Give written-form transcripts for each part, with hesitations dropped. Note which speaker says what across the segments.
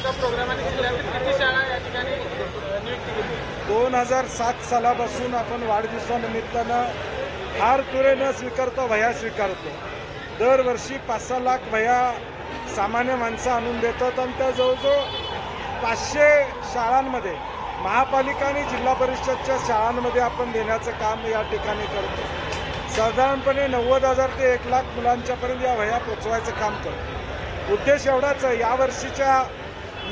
Speaker 1: एका प्रोग्रामाने जिल्ह्यातील किती शाळा या ठिकाणी नियुक्ती केली?
Speaker 2: 2007 सालापासून आपण वाढदिवसानिमित्तानं हार तुरे न स्वीकारता वह्या स्वीकारतो. दरवर्षी 5-6 लाख वह्या सामान्य माणसं आणून देतात आणि त्या जवळजवळ 500 शाळांमध्ये महापालिका आणि जिल्हा परिषदच्या शाळांमध्ये आपण देण्याचं काम या ठिकाणी करतो. साधारणपणे 90,000 ते 1 लाख मुलांच्यापर्यंत या वह्या पोचवायचं काम करतो. उद्देश एवढाच आहे, यावर्षीच्या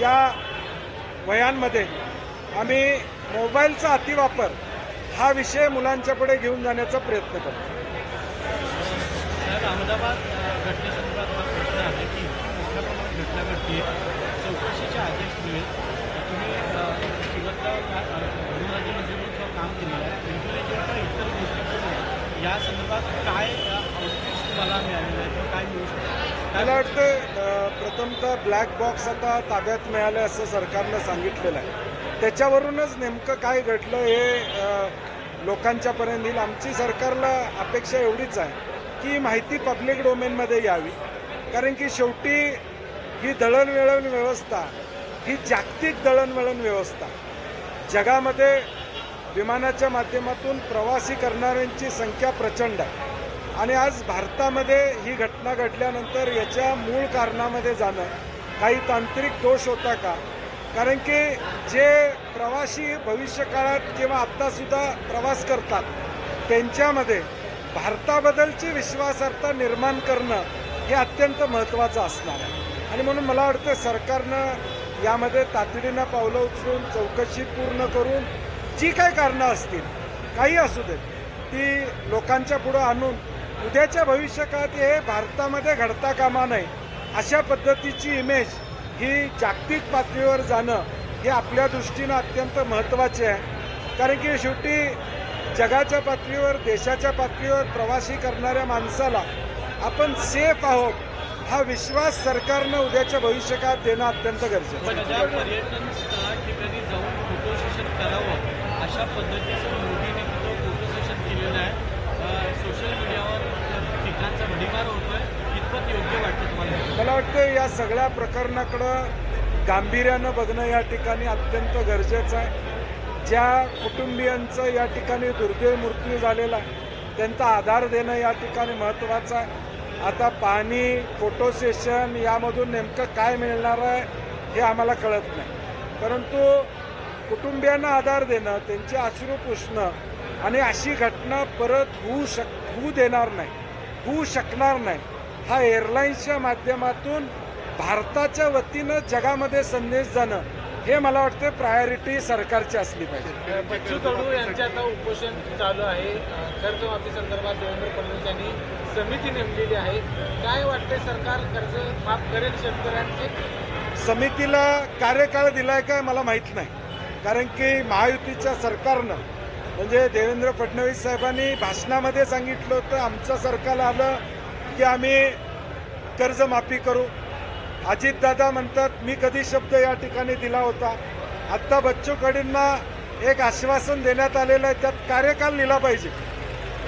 Speaker 2: या वह्यांमध्ये आम्ही मोबाईलचा अतिवापर हा विषय मुलांच्या पुढे घेऊन जाण्याचा प्रयत्न करतो.
Speaker 3: अहमदाबाद घटनेसंदर्भात हा प्रश्न आहे की मोठ्या प्रमाणात घटना घडते, चौकशीचे आदेश मिळेल. तुम्ही सुरतला गृहराज्यमंत्री म्हणून काम केलेलं आहे, इंटरनेटवर इतर गोष्टी या संदर्भात काय आउटपुट तुम्हाला मिळालेलं आहे किंवा काय मिळू शकतं?
Speaker 2: मला वाटतं प्रथमतः ब्लॅक बॉक्स आता ताब्यात मिळालं असं सरकारनं सांगितलेलं आहे. त्याच्यावरूनच नेमकं काय घडलं हे लोकांच्यापर्यंत येईल. आमची सरकारला अपेक्षा एवढीच आहे की माहिती पब्लिक डोमेनमध्ये यावी, कारण की शेवटी ही दळणवळण व्यवस्था ही जागतिक दळणवळण व्यवस्था. जगामध्ये विमानाच्या माध्यमातून प्रवासी करणाऱ्यांची संख्या प्रचंड आहे आणि आज भारतामध्ये ही घटना घडल्यानंतर याच्या मूळ कारणामध्ये जाणं काही तांत्रिक दोष होता का? कारण की जे प्रवासी भविष्यकाळात किंवा आत्तासुद्धा प्रवास करतात त्यांच्यामध्ये भारताबद्दलची विश्वासार्हता निर्माण करणं हे अत्यंत महत्त्वाचं असणार आहे. आणि म्हणून मला वाटतं सरकारनं यामध्ये तातडीनं पावलं उचलून चौकशी पूर्ण करून जी काही कारणं असतील, काही असू देत, ती लोकांच्या पुढं आणून उद्याच्या भविष्यकाळात हे भारतामध्ये घडता कामा नये अशा पद्धतीची इमेज ही जागतिक पातळीवर जाणं हे आपल्या दृष्टीनं अत्यंत महत्त्वाचे आहे. कारण की शेवटी जगाच्या पातळीवर, देशाच्या पातळीवर प्रवासी करणाऱ्या माणसाला आपण सेफ आहोत हा विश्वास सरकारनं उद्याच्या भविष्यकाळात देणं अत्यंत गरजेचं आहे.
Speaker 3: ज्या पर्यटन स्थळा ठिकाणी जाऊन फोटो सेशन करावं अशा पद्धतीचं मोदीने फोटो सेशन केलेलं आहे. सोशल मीडियावर ठिकाणचा भडीमार होतोय, कितपत योग्य वाटतं तुम्हाला?
Speaker 2: मला वाटतं या सगळ्या प्रकरणाकडं गांभीर्यानं बघणं या ठिकाणी अत्यंत गरजेचं आहे. ज्या कुटुंबियांचं या ठिकाणी दुर्दैवी मृत्यू झालेला आहे त्यांचा आधार देणं या ठिकाणी महत्त्वाचं आहे. आता पाहणी, फोटो सेशन यामधून नेमकं काय मिळणार आहे हे आम्हाला कळत नाही, परंतु कुटुंबियांना आधार देणं, त्यांचे अश्रू पुसणं आणि अशी घटना परत होऊ देणार नाही, होऊ शकणार नाही हा एअरलाईन्सच्या माध्यमातून भारताच्या वतीनं जगामध्ये संदेश जाणं हे मला वाटतं प्रायोरिटी सरकारची असली पाहिजे.
Speaker 1: बच्चू कडू यांचे आता उपोषण चालू आहे. कर्जमाफी संदर्भात देवेंद्र फडणवीस यांनी समिती नेमलेली आहे. काय वाटतंय, सरकार कर्ज माफ करेल शेतकऱ्यांचे?
Speaker 2: समितीला कार्यकाळ दिलाय काय मला माहीत नाही, कारण की महायुतीच्या सरकारनं म्हणजे देवेंद्र फडणवीस साहेबांनी भाषणामध्ये सांगितलं होतं आमचं सरकार आलं की आम्ही कर्जमाफी करू. अजितदादा म्हणतात मी कधी शब्द या ठिकाणी दिला होता. आत्ता बच्चू कडूंना एक आश्वासन देण्यात आलेलं आहे, त्यात कार्यकाल लिहिला पाहिजे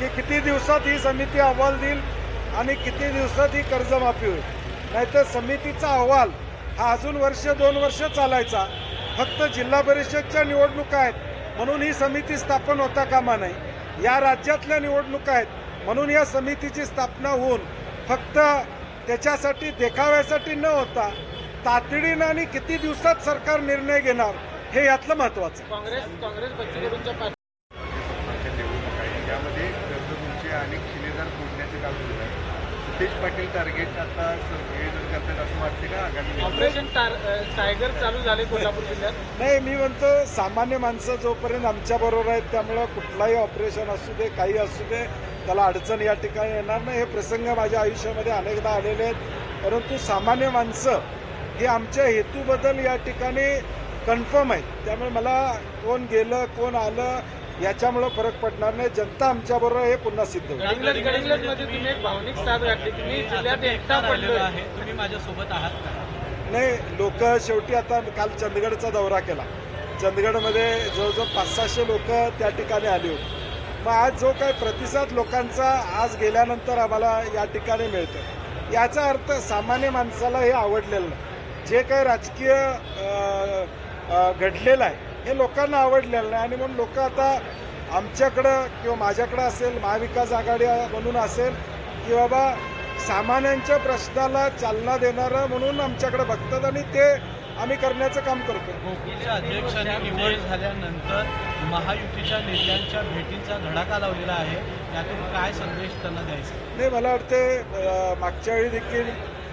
Speaker 2: की किती दिवसात ही समिती अहवाल देईल आणि किती दिवसात ही कर्जमाफी होईल. नाहीतर समितीचा अहवाल हा अजून 1-2 वर्ष चालायचा. फक्त जिल्हा परिषदच्या निवडणुका आहेत म्हणून ही समिती स्थापन होता कामा नये. या राज्यातल्या निवडणुका आहेत म्हणून या समितीची स्थापना होऊन फक्त त्याच्यासाठी देखाव्यासाठी न होता तातडीनं आणि किती दिवसात सरकार निर्णय घेणार हे यातलं महत्त्वाचं.
Speaker 1: काँग्रेस बच्चू कडूंच्या
Speaker 4: यामध्ये कर्जमुंचे अनेक शिलेदार फोडण्याचे काम सुरू आहे. सुदेश पाटील टार्गेट आता नियोजन करतात असं वाटते का? आगामी
Speaker 1: ऑपरेशन टायगर चालू झाले कोल्हापूर जिल्ह्यात?
Speaker 2: नाही, मी म्हणतो सामान्य माणसं जोपर्यंत आमच्याबरोबर आहेत त्यामुळं कुठलाही ऑपरेशन असू दे, काही असू दे, त्याला अडचण या ठिकाणी येणार नाही. हे प्रसंग माझ्या आयुष्यामध्ये अनेकदा आलेले आहेत, परंतु सामान्य माणसं हे आमच्या हेतूबद्दल या ठिकाणी कन्फर्म आहेत. त्यामुळे मला कोण गेलं कोण आलं याच्यामुळे फरक पडणार नाही. जनता आमच्याबरोबर हे पुन्हा सिद्ध होईल.
Speaker 1: गडिंग्लजमध्ये तुम्ही एक भावनिक साथ घातली, तुम्ही जिल्ह्यात एकटा पडलेलो आहे,
Speaker 3: तुम्ही माझ्यासोबत आहात का?
Speaker 2: नाही, लोक शेवटी आता काल चंदगडचा दौरा केला. चंदगडमध्ये जवळजवळ 500-600 लोक त्या ठिकाणी आली होती. मग आज जो काही प्रतिसाद लोकांचा आज गेल्यानंतर आम्हाला या ठिकाणी मिळतो याचा अर्थ सामान्य माणसाला हे आवडलेलं नाही. जे काही राजकीय घडलेलं आहे हे लोकांना आवडलेलं नाही आणि म्हणून लोक आता आमच्याकडं किंवा माझ्याकडं असेल, महाविकास आघाडी म्हणून असेल की बाबा सामान्यांच्या प्रश्नाला चालना देणारं म्हणून आमच्याकडे बघतात आणि ते आम्ही करण्याचं काम करतो.
Speaker 3: गोकुळच्या अध्यक्षांनी निवड झाल्यानंतर महायुतीच्या नेत्यांच्या भेटींचा धडाका लावलेला आहे. यातून काय संदेश त्यांना द्यायचा?
Speaker 2: नाही, मला वाटते मागच्या वेळी देखील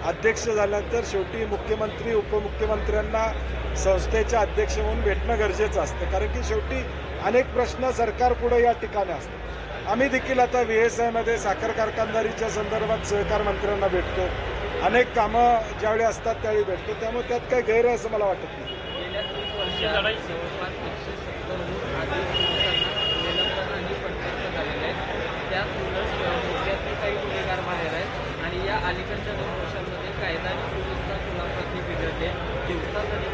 Speaker 2: अध्यक्ष झाल्यानंतर शेवटी मुख्यमंत्री उपमुख्यमंत्र्यांना संस्थेचे अध्यक्ष म्हणून भेटणं गरजेचं असतं, कारण की शेवटी अनेक प्रश्न सरकारपुढे या ठिकाणी असतात. आम्ही देखील आता VSIमध्ये साखर कारखानदारीच्या संदर्भात सहकार मंत्र्यांना भेटतो, अनेक कामं ज्यावेळी असतात त्यावेळी भेटतो, त्यामुळे त्यात काही गैर आहे असं मला वाटत नाही.
Speaker 5: गेल्या 3 वर्षात जवळपास 170हून अधिक पोलिसांना निलंबन आणि बडतर्फ झालेले आहेत. त्याच उलट मोर्चातले काही गुन्हेगार बाहेर आहेत आणि या अलीकडच्या 2 वर्षांमध्ये कायदा आणि सुव्यवस्था कोल्हापुरातली बिघडली आहे. दिवसातरी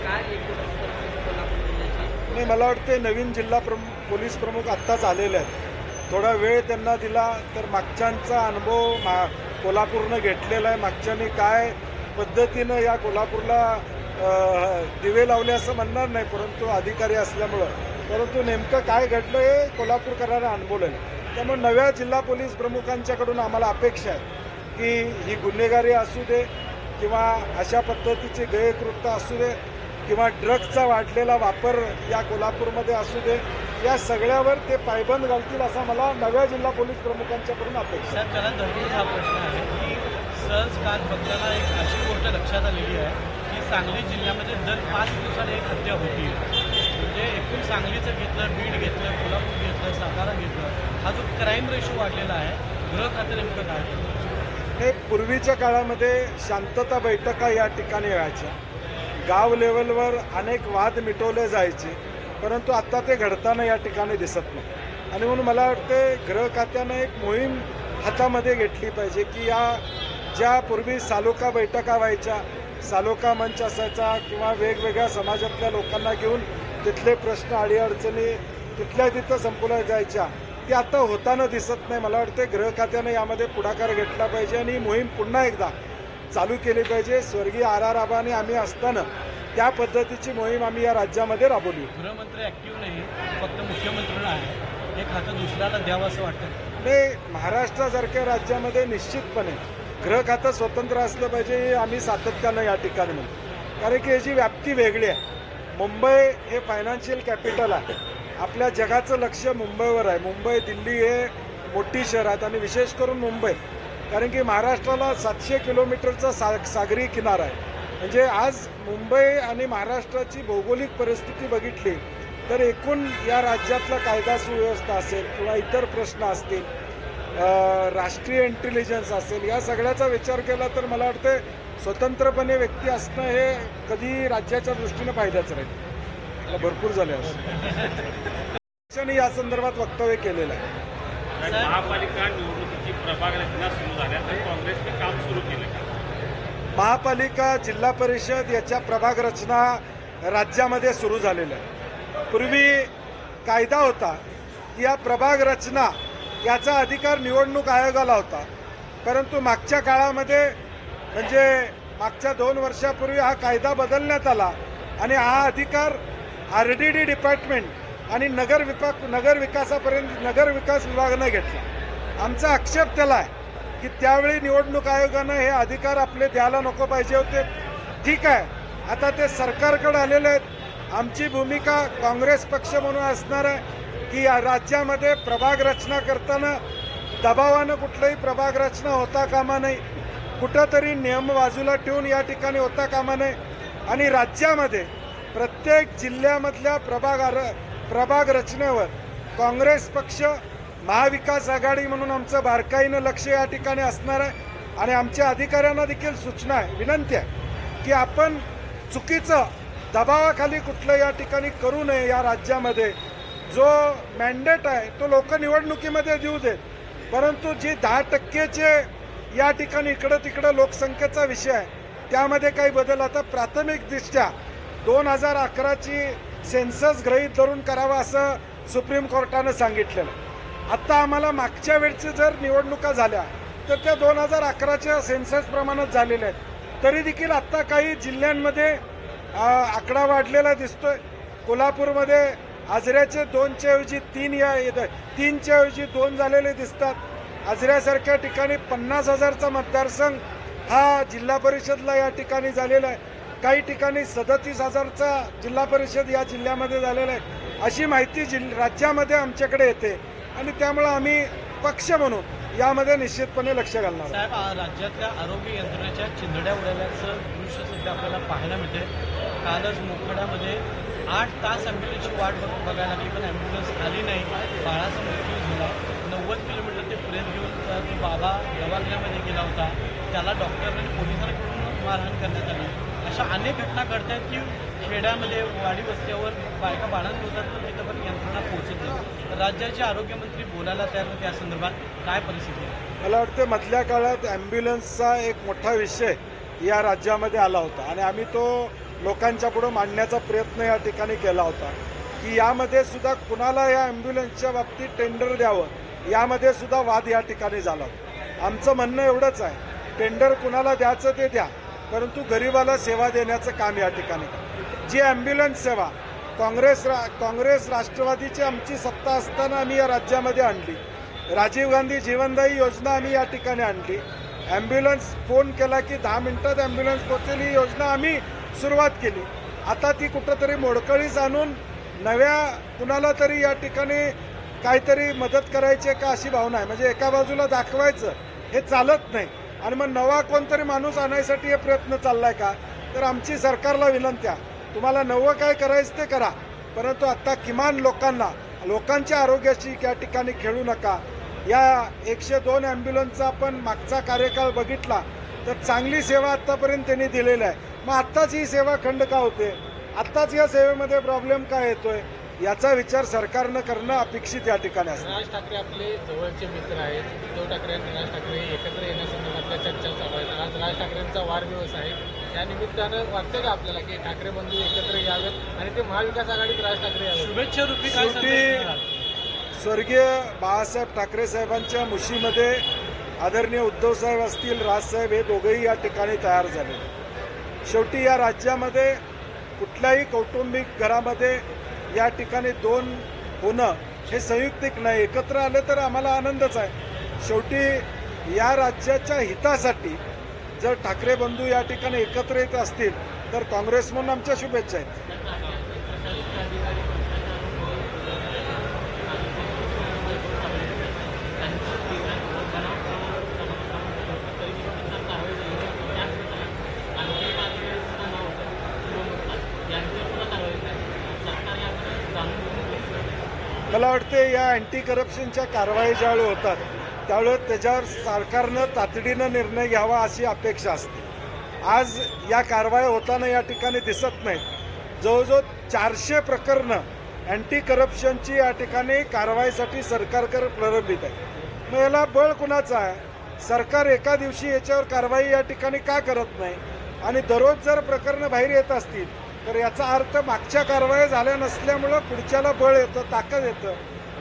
Speaker 5: काय एकूणच परिस्थिती कोल्हापूर जिल्ह्याची?
Speaker 2: नाही, मला वाटते नवीन जिल्हा पोलीस प्रमुख आत्ताच आलेले आहेत. थोडा वेळ त्यांना दिला तर मागच्यांचा अनुभव कोल्हापूरनं घेतलेला आहे. मागच्यांनी काय पद्धतीनं या कोल्हापूरला दिवे लावले असं म्हणणार नाही, परंतु अधिकारी असल्यामुळं, परंतु नेमकं काय घडलं हे कोल्हापूरकरांना अनुभवलेलं आहे. त्यामुळे नव्या जिल्हा पोलीस प्रमुखांच्याकडून आम्हाला अपेक्षा आहे की ही गुन्हेगारी असू दे किंवा अशा पद्धतीचे गैरकृत्य असू दे किंवा ड्रग्जचा वाढलेला वापर या कोल्हापूरमध्ये असू दे, या सगळ्यावर ते पायबंद घालतील असा मला नव्या जिल्हा पोलीस प्रमुखांच्याकडून अपेक्षा आहे.
Speaker 3: त्याला धरून हा प्रश्न आहे की सहज काल बघताना एक अशी गोष्ट लक्षात आलेली आहे की सांगली जिल्ह्यामध्ये दर 5 दिवसांनी एक हत्या होती. म्हणजे एकूण सांगलीचं घेतलं, बीड घेतलं, कोल्हापूर घेतलं, सातारा घेतलं, हा जो क्राईम रेशो वाढलेला आहे, गृह खातं नेमकं काय करतं?
Speaker 2: हे पूर्वीच्या काळामध्ये शांतता बैठका या ठिकाणी व्हायच्या, गाव लेवलवर अनेक वाद मिटवले जायचे, परंतु आता ते घडताना या ठिकाणी दिसत नाही. आणि म्हणून मला वाटते गृह खात्यानं एक मोहीम हातामध्ये घेतली पाहिजे की या ज्या पूर्वी सालोका बैठका व्हायच्या, सालोका मंच असायचा किंवा वेगवेगळ्या समाजातल्या लोकांना घेऊन तिथले प्रश्न अडीअडचणी तिथल्या तिथं संपवल्या जायच्या, ते आता होताना दिसत नाही. मला वाटते गृह खात्यानं यामध्ये पुढाकार घेतला पाहिजे आणि ही मोहीम पुन्हा एकदा चालू केली पाहिजे. स्वर्गीय RR आबांनी आम्ही असताना त्या पद्धतीची मोहीम आम्ही या राज्यामध्ये राबवली.
Speaker 3: गृहमंत्री ॲक्टिव्ह नाही, फक्त मुख्यमंत्र्यांना आहे. हे खातं दुसऱ्याला द्यावं असं वाटतं?
Speaker 2: नाही, महाराष्ट्रासारख्या राज्यामध्ये निश्चितपणे गृह खातं स्वतंत्र असलं पाहिजे हे आम्ही सातत्यानं या ठिकाणी म्हणतो, कारण की याची व्याप्ती वेगळी आहे. मुंबई हे फायनान्शियल कॅपिटल आहे, आपल्या जगाचं लक्ष मुंबईवर आहे. मुंबई दिल्ली हे मोठी शहर आहेत आणि विशेष करून मुंबई, कारण की महाराष्ट्राला 700 किलोमीटरचा सागरी किनारा आहे. म्हणजे आज मुंबई आणि महाराष्ट्राची भौगोलिक परिस्थिती बघितली तर एकूण या राज्यातला कायदा सुव्यवस्था असेल किंवा इतर प्रश्न असतील, राष्ट्रीय इंटेलिजन्स असेल, या सगळ्याचा विचार केला तर मला वाटतं स्वतंत्रपणे व्यक्ती असणं हे कधी राज्याच्या दृष्टीनं फायद्याचं राहील. भरपूर झाले असं या संदर्भात वक्तव्य केलेलं आहे.
Speaker 6: महापालिका निवडणुकीची प्रभाग रचना सुरू झाल्या तर काँग्रेसने काम सुरू केलं.
Speaker 2: महापालिका, जिल्हा परिषद याच्या प्रभाग रचना राज्यामध्ये सुरू झालेल्या आहे. पूर्वी कायदा होता की या प्रभाग रचना याचा अधिकार निवडणूक आयोगाला होता, परंतु मागच्या काळामध्ये म्हणजे मागच्या 2 वर्षापूर्वी हा कायदा बदलण्यात आला आणि हा अधिकार RDD डिपार्टमेंट आणि नगर विकास विभागानं घेतला. आमचा आक्षेप त्याला आहे की त्यावेळी निवडणूक आयोगानं हे अधिकार आपले द्यायला नको पाहिजे होते. ठीक आहे, आता ते सरकारकडे आलेले आहेत. आमची भूमिका काँग्रेस पक्ष म्हणून असणार आहे की या राज्यामध्ये प्रभाग रचना करताना दबावानं कुठलंही प्रभाग रचना होता कामा नाही, कुठंतरी नियम बाजूला ठेवून या ठिकाणी होता कामा नये आणि राज्यामध्ये प्रत्येक जिल्ह्यामधल्या प्रभाग रचनेवर काँग्रेस पक्ष, महाविकास आघाडी म्हणून आमचं बारकाईनं लक्ष या ठिकाणी असणार आहे. आणि आमच्या अधिकाऱ्यांना देखील सूचना आहे, विनंती आहे की आपण चुकीचं दबावाखाली कुठलं या ठिकाणी करू नये. या राज्यामध्ये जो मॅन्डेट आहे तो लोक निवडणुकीमध्ये देऊ देत, परंतु जी 10% या ठिकाणी इकडं तिकडं लोकसंख्येचा विषय आहे त्यामध्ये काही बदल आता प्राथमिकदृष्ट्या 2011ची सेन्सस गृहीत धरून करावा असं सुप्रीम कोर्टानं सांगितलेलं. आत्ता आम्हाला मागच्या वेळची जर निवडणुका झाल्या तर त्या 2011च्या सेन्सस प्रमाणेच झालेल्या आहेत. तरी देखील आत्ता काही जिल्ह्यांमध्ये आकडा वाढलेला दिसतोय. कोल्हापूरमध्ये आजऱ्याचे 2च्या ऐवजी 3च्या ऐवजी 2 झालेले दिसतात. आजऱ्यासारख्या ठिकाणी 50,000चा मतदारसंघ हा जिल्हा परिषदला या ठिकाणी झालेला आहे. काही ठिकाणी 37,000चा जिल्हा परिषद या जिल्ह्यामध्ये झालेला आहे. अशी माहिती राज्यामध्ये आमच्याकडे येते आणि त्यामुळं आम्ही पक्ष म्हणून यामध्ये निश्चितपणे लक्ष घालणार आहोत.
Speaker 3: साहेब, राज्यातल्या आरोग्य यंत्रणेच्या चिंधड्या उडाल्याचं दृश्य सध्या आपल्याला पाहायला मिळते. कालच मोखाड्यामध्ये 8 तास ॲम्ब्युलन्सची वाट बघायला लागली, पण ॲम्ब्युलन्स आली नाही. बाळाचा मृत्यू झाला. 90 किलोमीटर ते प्रेत घेऊन तो बाबा दवाखान्यामध्ये गेला होता. त्याला डॉक्टरांनी पोलिसांकडून मारहाण करण्यात आली. अशा अनेक घटना घडत आहेत की खेड्यामध्ये वाडी वस्त्यावर बायका बाळांत होतात, पण तिथं पण यंत्रणा पोहोचत नाही. राज्याचे आरोग्यमंत्री बोलायला तयार होते या संदर्भात. काय परिस्थिती आहे?
Speaker 2: मला वाटतं मधल्या काळात ॲम्ब्युलन्सचा एक मोठा विषय या राज्यामध्ये आला होता आणि आम्ही तो लोकांच्या पुढे मांडण्याचा प्रयत्न या ठिकाणी केला होता की यामध्ये सुद्धा कुणाला या ॲम्ब्युलन्सच्या बाबतीत टेंडर द्यावं, यामध्ये सुद्धा वाद या ठिकाणी झाला. आमचं म्हणणं एवढंच आहे, टेंडर कुणाला द्यायचं ते द्या, परंतु गरिबाला सेवा देण्याचं काम या ठिकाणी. जी ॲम्ब्युलन्स सेवा काँग्रेस राष्ट्रवादीची आमची सत्ता असताना आम्ही या राज्यामध्ये आणली. राजीव गांधी जीवनदायी योजना आम्ही या ठिकाणी आणली. ॲम्ब्युलन्स फोन केला की 10 मिनिटात ॲम्ब्युलन्स पोहोचेल ही योजना आम्ही सुरुवात केली. आता ती कुठंतरी मोडकळीस आणून नव्या कुणाला तरी या ठिकाणी काहीतरी मदत करायची का अशी भावना आहे. म्हणजे एका बाजूला दाखवायचं हे चालत नाही आणि मग नवा कोणतरी माणूस आणायसाठी हे प्रयत्न चाललाय का. तर आमची सरकारला विनंती आहे, तुम्हाला नवं काय करायचं ते करा, परंतु आता किमान लोकांच्या आरोग्याशी या ठिकाणी खेळू नका. या 102 ॲम्ब्युलन्सचा आपण मागचा कार्यकाळ बघितला तर चांगली सेवा आत्तापर्यंत त्यांनी दिलेली आहे. मग आत्ताच ही सेवा खंड का होते, आत्ताच या सेवेमध्ये प्रॉब्लेम काय येतोय, याचा विचार सरकारनं करणं अपेक्षित या ठिकाणी असतं.
Speaker 1: राज ठाकरे आपले जवळचे मित्र आहेत. उद्धव ठाकरे आणि राज ठाकरे एकत्र येण्यासंदर्भातल्या चर्चा चालू आहेत. आज राज ठाकरेंचा वाढदिवस आहे. या निमित्तानं वाटतं का आपल्याला की ठाकरे बंधू एकत्र यावेत आणि ते महाविकास आघाडीत राज ठाकरे यावेत?
Speaker 3: शुभेच्छा रूपी काय
Speaker 2: शेवटी
Speaker 3: संदेश द्याल?
Speaker 2: स्वर्गीय बाळासाहेब ठाकरे साहेबांच्या मुशीमध्ये आदरणीय उद्धव साहेब असतील, राजसाहेब हे दोघेही या ठिकाणी तयार झाले. शेवटी या राज्यामध्ये कुठल्याही कौटुंबिक घरामध्ये या ठिकाणी 2 होणं हे संयुक्तिक नाही, एकत्र आले तर आम्हाला आनंदच आहे. शेवटी या राज्याच्या हितासाठी जर ठाकरे बंधू या ठिकाणी एकत्र येत असतील तर काँग्रेस म्हणून आमच्या शुभेच्छा आहेत. मला वाटते या अँटी करप्शनच्या कारवाई ज्यावेळी होतात त्यावेळेस त्याच्यावर सरकारनं तातडीनं निर्णय घ्यावा अशी अपेक्षा असते. आज या कारवाया होताना या ठिकाणी दिसत नाहीत. जवळजवळ 400 प्रकरणं अँटी करप्शनची या ठिकाणी कारवाईसाठी सरकारकडे प्रलंबित आहे. मग याला बळ कुणाचं आहे? सरकार एका दिवशी याच्यावर कारवाई या ठिकाणी का करत नाही आणि दररोज जर प्रकरणं बाहेर येत असतील तर याचा अर्थ मागच्या कारवाया झाल्या नसल्यामुळं पुढच्याला बळ येतं, ताकद येतं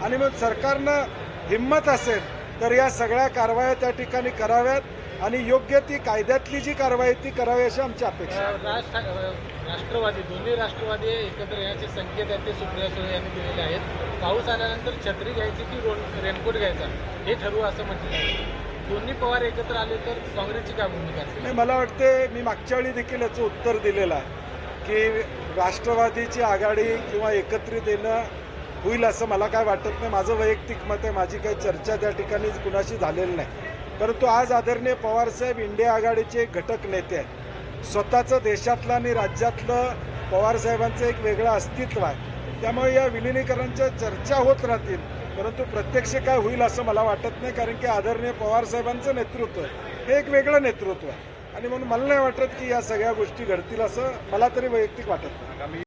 Speaker 2: आणि मग सरकारनं हिंमत असेल तर या सगळ्या कारवाया त्या ठिकाणी कराव्यात आणि योग्य ती कायद्यातली जी कारवाई ती करावी अशी आमची अपेक्षा आहे.
Speaker 1: राष्ट्रवादी दोन्ही राष्ट्रवादी एकत्र येण्याचे संकेत आहेत ते सुप्रिया सुळे यांनी दिलेले आहेत. पाऊस आल्यानंतर छत्री घ्यायची की रेनकोट घ्यायचा हे ठरवू असं म्हटलं आहे. दोन्ही पवार एकत्र आले तर काँग्रेसची काय भूमिका असेल?
Speaker 2: नाही, मला वाटते मी मागच्या वेळी देखील याचं उत्तर दिलेलं आहे की राष्ट्रवादीची आघाडी किंवा एकत्रित येणं होईल असं मला काय वाटत नाही. माझं वैयक्तिक मत आहे, माझी काही चर्चा त्या ठिकाणी कुणाशी झालेली नाही. परंतु आज आदरणीय पवारसाहेब इंडिया आघाडीचे एक घटक नेते आहेत. स्वतःचं देशातलं आणि राज्यातलं पवारसाहेबांचं एक वेगळं अस्तित्व आहे. त्यामुळे या विलिनीकरणाच्या चर्चा होत राहतील, परंतु प्रत्यक्ष काय होईल असं मला वाटत नाही. कारण की आदरणीय पवारसाहेबांचं नेतृत्व हे एक वेगळं नेतृत्व आहे आणि म्हणून मला नाही वाटत की या सगळ्या गोष्टी घडतील असं मला तरी वैयक्तिक वाटत नाही.